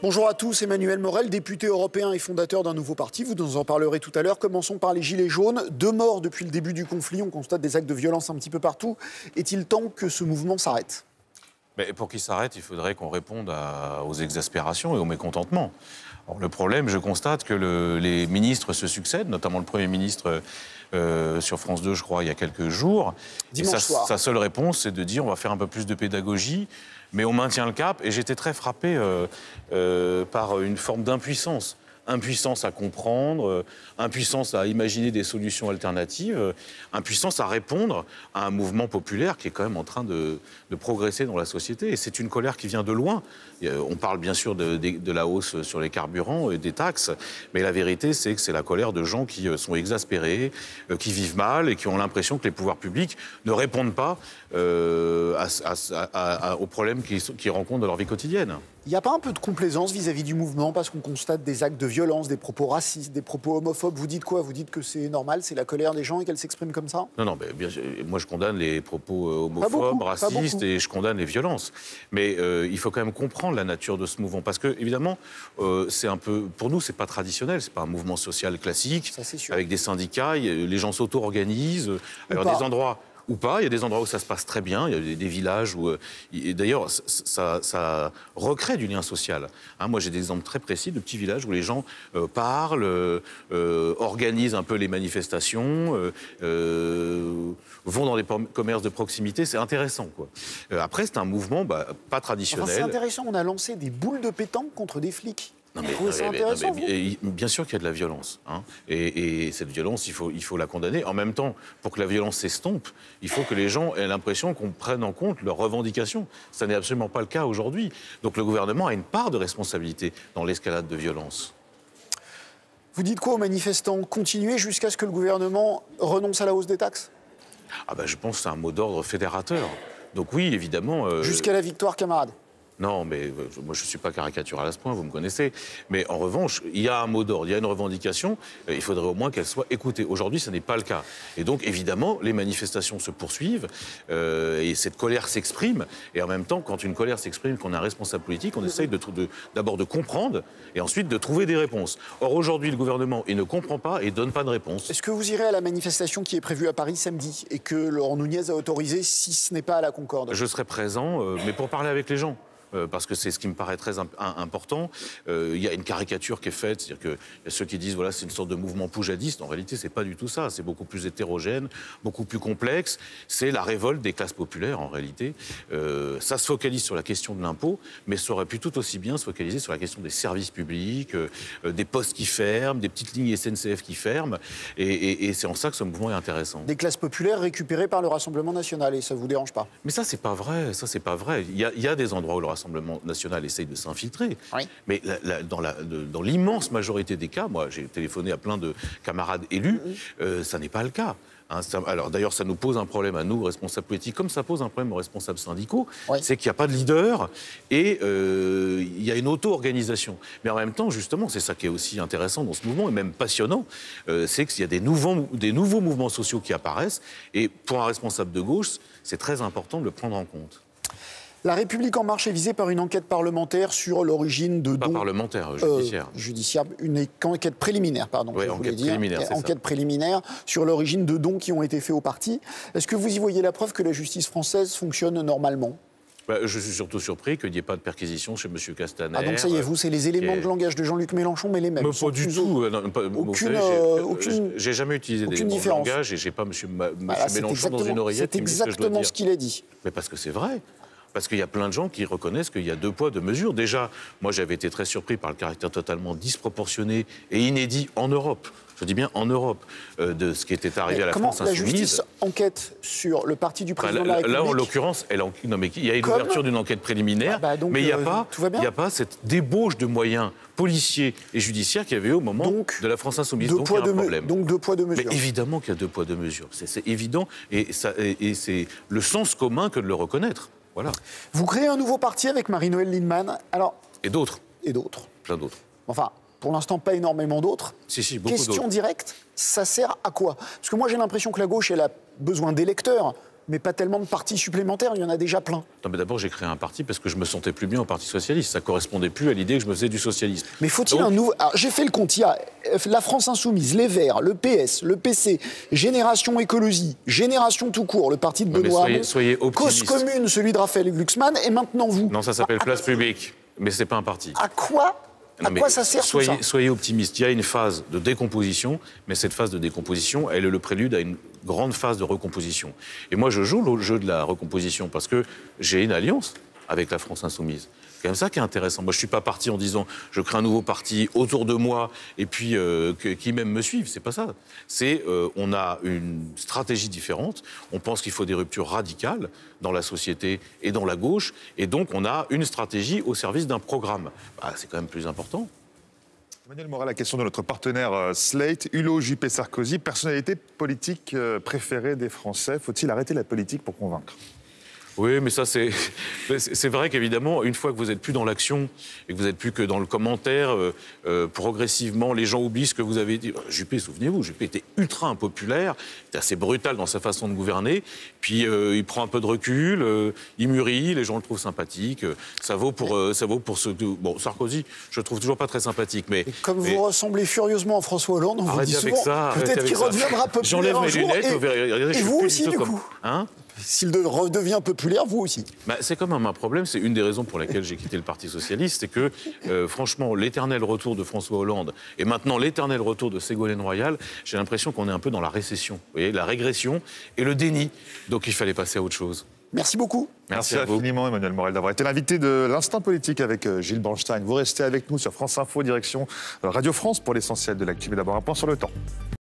Bonjour à tous, Emmanuel Morel, député européen et fondateur d'un nouveau parti. Vous nous en parlerez tout à l'heure. Commençons par les Gilets jaunes. 2 morts depuis le début du conflit. On constate des actes de violence un petit peu partout. Est-il temps que ce mouvement s'arrête ? Mais pour qu'il s'arrête, il faudrait qu'on réponde aux exaspérations et au mécontentement. Alors, le problème, je constate que les ministres se succèdent, notamment le Premier ministre sur France 2, je crois, il y a quelques jours. Dimanche soir. Sa seule réponse, c'est de dire on va faire un peu plus de pédagogie, mais on maintient le cap. Et j'étais très frappé par une forme d'impuissance. Impuissance à comprendre, impuissance à imaginer des solutions alternatives, impuissance à répondre à un mouvement populaire qui est quand même en train de progresser dans la société. Et c'est une colère qui vient de loin. On parle bien sûr de la hausse sur les carburants et des taxes, mais la vérité, c'est que c'est la colère de gens qui sont exaspérés, qui vivent mal et qui ont l'impression que les pouvoirs publics ne répondent pas aux problèmes qu'ils rencontrent dans leur vie quotidienne. Il n'y a pas un peu de complaisance vis-à-vis du mouvement parce qu'on constate des actes de violence, des propos racistes, des propos homophobes. Vous dites quoi ? Vous dites que c'est normal, c'est la colère des gens et qu'elle s'exprime comme ça ? Non, mais bien, moi je condamne les propos homophobes, racistes et je condamne les violences. Mais il faut quand même comprendre la nature de ce mouvement parce que évidemment, c'est un peu, pour nous, c'est pas traditionnel, c'est pas un mouvement social classique ça, c'est sûr. avec des syndicats. Les gens s'auto-organisent. Alors des endroits ou pas. Il y a des endroits où ça se passe très bien. Il y a des villages où... et d'ailleurs, ça recrée du lien social. Moi, j'ai des exemples très précis de petits villages où les gens parlent, organisent un peu les manifestations, vont dans des commerces de proximité. C'est intéressant, quoi. Après, c'est un mouvement pas traditionnel. Enfin, c'est intéressant. On a lancé des boules de pétanque contre des flics. Bien sûr qu'il y a de la violence. Et cette violence, il faut la condamner. En même temps, pour que la violence s'estompe, il faut que les gens aient l'impression qu'on prenne en compte leurs revendications. Ça n'est absolument pas le cas aujourd'hui. Donc le gouvernement a une part de responsabilité dans l'escalade de violence. Vous dites quoi aux manifestants ? Continuer jusqu'à ce que le gouvernement renonce à la hausse des taxes ? Je pense que c'est un mot d'ordre fédérateur. Donc oui, évidemment... Jusqu'à la victoire, camarades ? Non, mais moi, je ne suis pas caricatural à ce point, vous me connaissez. Mais en revanche, il y a un mot d'ordre, il y a une revendication, il faudrait au moins qu'elle soit écoutée. Aujourd'hui, ce n'est pas le cas. Et donc, évidemment, les manifestations se poursuivent et cette colère s'exprime. Et en même temps, quand une colère s'exprime, qu'on est un responsable politique, on essaye d'abord de comprendre et ensuite de trouver des réponses. Or, aujourd'hui, le gouvernement, il ne comprend pas et ne donne pas de réponse. Est-ce que vous irez à la manifestation qui est prévue à Paris samedi et que Laurent Nunez a autorisé, si ce n'est pas à la Concorde ? Je serai présent, mais pour parler avec les gens. Parce que c'est ce qui me paraît très important. Il y a une caricature qui est faite, c'est-à-dire qu'il y a ceux qui disent voilà, c'est une sorte de mouvement poujadiste. En réalité, c'est pas du tout ça. C'est beaucoup plus hétérogène, beaucoup plus complexe. C'est la révolte des classes populaires, en réalité. Ça se focalise sur la question de l'impôt, mais ça aurait pu tout aussi bien se focaliser sur la question des services publics, des postes qui ferment, des petites lignes SNCF qui ferment. Et c'est en ça que ce mouvement est intéressant. Des classes populaires récupérées par le Rassemblement national, et ça ne vous dérange pas ? Mais ça, c'est pas vrai. Ça, c'est pas vrai. Il y a des endroits où le Rassemblement national essaye de s'infiltrer. Oui. Mais dans l'immense majorité des cas, moi j'ai téléphoné à plein de camarades élus, ça n'est pas le cas. Alors d'ailleurs, ça nous pose un problème à nous, responsables politiques, comme ça pose un problème aux responsables syndicaux, c'est qu'il n'y a pas de leader et il y a une auto-organisation. Mais en même temps, justement, c'est ça qui est aussi intéressant dans ce mouvement, et même passionnant, c'est qu'il y a des nouveaux mouvements sociaux qui apparaissent, et pour un responsable de gauche, c'est très important de le prendre en compte. La République En Marche est visée par une enquête parlementaire sur l'origine de dons... Pas parlementaire, judiciaire. Judiciaire, une enquête préliminaire, pardon. Oui, enquête préliminaire, c'est ça. Enquête préliminaire sur l'origine de dons qui ont été faits au parti. Est-ce que vous y voyez la preuve que la justice française fonctionne normalement ? Je suis surtout surpris qu'il n'y ait pas de perquisition chez M. Castaner. Donc ça y est, vous, c'est les éléments de langage de Jean-Luc Mélenchon, mais les mêmes. Mais pas du tout. J'ai jamais utilisé des éléments de langage et j'ai pas M. Mélenchon dans une oreillette. C'est exactement ce qu'il a dit. Mais parce que c'est vrai. Parce qu'il y a plein de gens qui reconnaissent qu'il y a 2 poids, 2 mesures. Déjà, moi, j'avais été très surpris par le caractère totalement disproportionné et inédit en Europe. Je dis bien en Europe, de ce qui était arrivé à la France insoumise. Comment la justice enquête sur le parti du président de la République ? Là, en l'occurrence, il y a une ouverture d'une enquête préliminaire, mais il n'y a pas cette débauche de moyens policiers et judiciaires qu'il y avait au moment de la France insoumise. Donc il y a un problème. Donc 2 poids, 2 mesures. Mais évidemment qu'il y a 2 poids, 2 mesures. C'est évident, et c'est le sens commun que de le reconnaître. Voilà. Vous créez un nouveau parti avec Marie-Noëlle Lienemann. Et d'autres. Plein d'autres. Enfin, pour l'instant, pas énormément d'autres. Si, beaucoup d'autres. Question directe, ça sert à quoi ? Parce que moi, j'ai l'impression que la gauche, elle a besoin d'électeurs, Mais pas tellement de partis supplémentaires, il y en a déjà plein. Non, mais d'abord, j'ai créé un parti parce que je me sentais plus bien au Parti socialiste. Ça correspondait plus à l'idée que je me faisais du socialisme. Mais faut-il un nouveau... Alors, j'ai fait le compte, il y a la France Insoumise, les Verts, le PS, le PC, Génération Écologie, Génération tout court, le parti de Benoît Hamon, soyez Cause Commune, celui de Raphaël Glucksmann, et maintenant vous. Non, ça s'appelle Place Publique, mais c'est pas un parti. À quoi ça sert tout ça? Soyez optimiste. Il y a une phase de décomposition, mais cette phase de décomposition, elle est le prélude à une grande phase de recomposition. Et moi, je joue le jeu de la recomposition parce que j'ai une alliance avec la France Insoumise. C'est quand même ça qui est intéressant. Moi, je ne suis pas parti en disant je crée un nouveau parti autour de moi et puis qui même me suivent. C'est pas ça. C'est on a une stratégie différente. On pense qu'il faut des ruptures radicales dans la société et dans la gauche. Et donc, on a une stratégie au service d'un programme. Bah, c'est quand même plus important. Emmanuel Morel, la question de notre partenaire Slate, Hulot, Juppé, Sarkozy, personnalité politique préférée des Français. Faut-il arrêter la politique pour convaincre ? Oui, mais ça, c'est vrai qu'évidemment, une fois que vous n'êtes plus dans l'action et que vous n'êtes plus que dans le commentaire, progressivement, les gens oublient ce que vous avez dit. Juppé, souvenez-vous, Juppé était ultra impopulaire, il était assez brutal dans sa façon de gouverner, puis il prend un peu de recul, il mûrit, les gens le trouvent sympathique. Ça vaut pour ce... Bon, Sarkozy, je le trouve toujours pas très sympathique, mais... Et comme vous ressemblez furieusement à François Hollande, on vous dit souvent, peut-être qu'il reviendra populaire un jour, et vous aussi, du coup. Hein ? S'il redevient populaire, vous aussi. Bah, c'est quand même un problème. C'est une des raisons pour lesquelles j'ai quitté le Parti socialiste. C'est que, franchement, l'éternel retour de François Hollande et maintenant l'éternel retour de Ségolène Royal, j'ai l'impression qu'on est un peu dans la récession. Vous voyez, la régression et le déni. Donc il fallait passer à autre chose. Merci beaucoup. Merci infiniment, Emmanuel Morel, d'avoir été l'invité de l'Instant Politique avec Gilles Bernstein. Vous restez avec nous sur France Info, direction Radio France pour l'essentiel de l'actu. Mais d'abord, un point sur le temps.